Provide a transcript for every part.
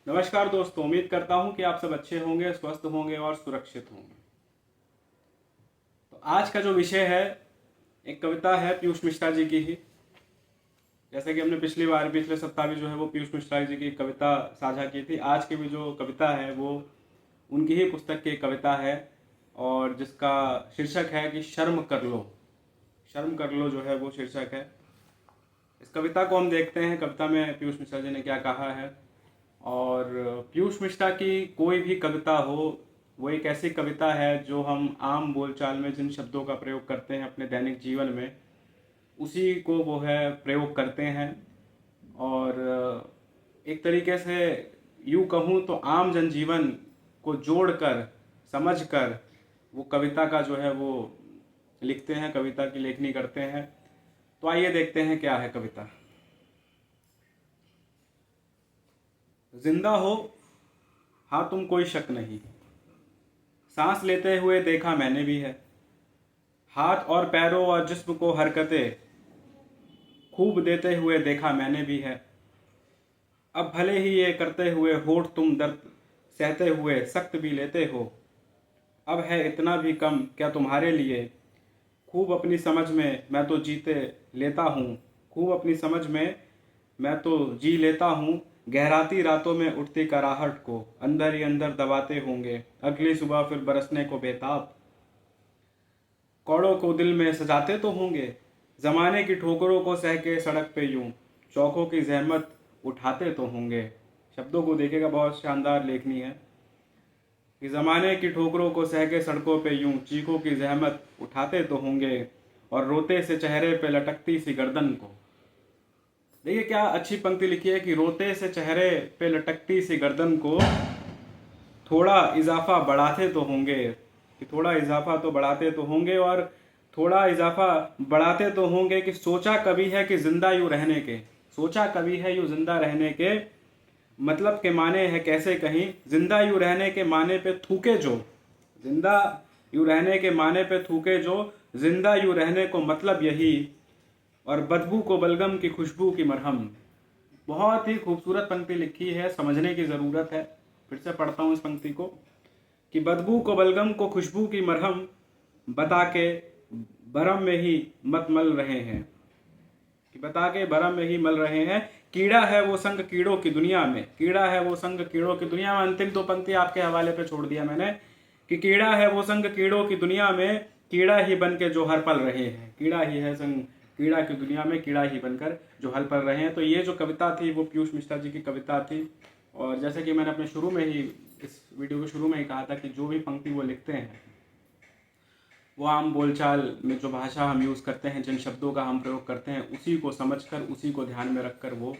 नमस्कार दोस्तों, उम्मीद करता हूं कि आप सब अच्छे होंगे, स्वस्थ होंगे और सुरक्षित होंगे। तो आज का जो विषय है, एक कविता है पीयूष मिश्रा जी की ही। जैसे कि हमने पिछले सप्ताह भी जो है वो पीयूष मिश्रा जी की कविता साझा की थी। आज की भी जो कविता है वो उनकी ही पुस्तक की कविता है और जिसका शीर्षक है कि शर्म कर लो। शर्म कर लो जो है वो शीर्षक है। इस कविता को हम देखते हैं, कविता में पीयूष मिश्रा जी ने क्या कहा है। और पीयूष मिश्रा की कोई भी कविता हो, वो एक ऐसी कविता है जो हम आम बोलचाल में जिन शब्दों का प्रयोग करते हैं अपने दैनिक जीवन में, उसी को वो है प्रयोग करते हैं। और एक तरीके से यूँ कहूँ तो आम जनजीवन को जोड़कर, समझकर वो कविता का जो है वो लिखते हैं, कविता की लेखनी करते हैं। तो आइए देखते हैं क्या है कविता। जिंदा हो, हाँ तुम कोई शक नहीं। सांस लेते हुए देखा मैंने भी है। हाथ और पैरों और जिस्म को हरकतें खूब देते हुए देखा मैंने भी है। अब भले ही ये करते हुए होठ तुम दर्द सहते हुए सख्त भी लेते हो। अब है इतना भी कम क्या तुम्हारे लिए। खूब अपनी समझ में मैं तो जीते लेता हूँ। खूब अपनी समझ में मैं तो जी लेता हूँ। गहराती रातों में उठती कराहट को अंदर ही अंदर दबाते होंगे अगली सुबह फिर बरसने को बेताब। कौड़ों को दिल में सजाते तो होंगे जमाने की ठोकरों को सह के सड़क पे यूं चौकों की जहमत उठाते तो होंगे। शब्दों को देखेगा, बहुत शानदार लेखनी है कि जमाने की ठोकरों को सह के सड़कों पे यूं चीखों की जहमत उठाते तो होंगे और रोते से चेहरे पे लटकती सी गर्दन को। देखिए क्या अच्छी पंक्ति लिखी है कि रोते से चेहरे पे लटकती सी गर्दन को थोड़ा इजाफा बढ़ाते तो होंगे, कि थोड़ा इजाफा तो बढ़ाते तो होंगे। और थोड़ा इजाफा बढ़ाते तो होंगे कि सोचा कभी है कि जिंदा यूं रहने के, सोचा कभी है यूं जिंदा रहने के मतलब के माने है कैसे कहीं। जिंदा यूं रहने के माने पे थूके जो, जिंदा यूं रहने के माने पे थूके जो, जिंदा यूं रहने को मतलब यही और बदबू को बलगम की खुशबू की मरहम। बहुत ही खूबसूरत पंक्ति लिखी है, समझने की ज़रूरत है। फिर से पढ़ता हूँ इस पंक्ति को कि बदबू को बलगम को खुशबू की मरहम बता के भरम में ही मत मल रहे हैं, कि बता के भरम में ही मल रहे हैं। कीड़ा है वो संग कीड़ों की दुनिया में, कीड़ा है वो संग कीड़ों की दुनिया में। अंतिम दो पंक्ति आपके हवाले पे छोड़ दिया मैंने कि कीड़ा है वो संग कीड़ों की दुनिया में, कीड़ा ही बन के जो हर पल रहे हैं। कीड़ा ही है संग कीड़ा की दुनिया में, कीड़ा ही बनकर जो हल पल रहे हैं। तो ये जो कविता थी वो पीयूष मिश्रा जी की कविता थी। और जैसे कि मैंने अपने शुरू में ही, इस वीडियो के शुरू में ही कहा था कि जो भी पंक्ति वो लिखते हैं वो आम बोलचाल में जो भाषा हम यूज़ करते हैं, जिन शब्दों का हम प्रयोग करते हैं, उसी को समझकर, उसी को ध्यान में रखकर वो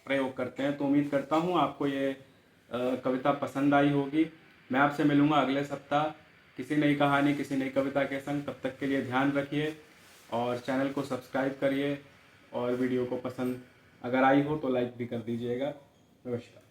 प्रयोग करते हैं। तो उम्मीद करता हूँ आपको ये कविता पसंद आई होगी। मैं आपसे मिलूँगा अगले सप्ताह किसी नई कहानी, किसी नई कविता के संग। तब तक के लिए ध्यान रखिए और चैनल को सब्सक्राइब करिए और वीडियो को पसंद अगर आई हो तो लाइक भी कर दीजिएगा। नमस्कार।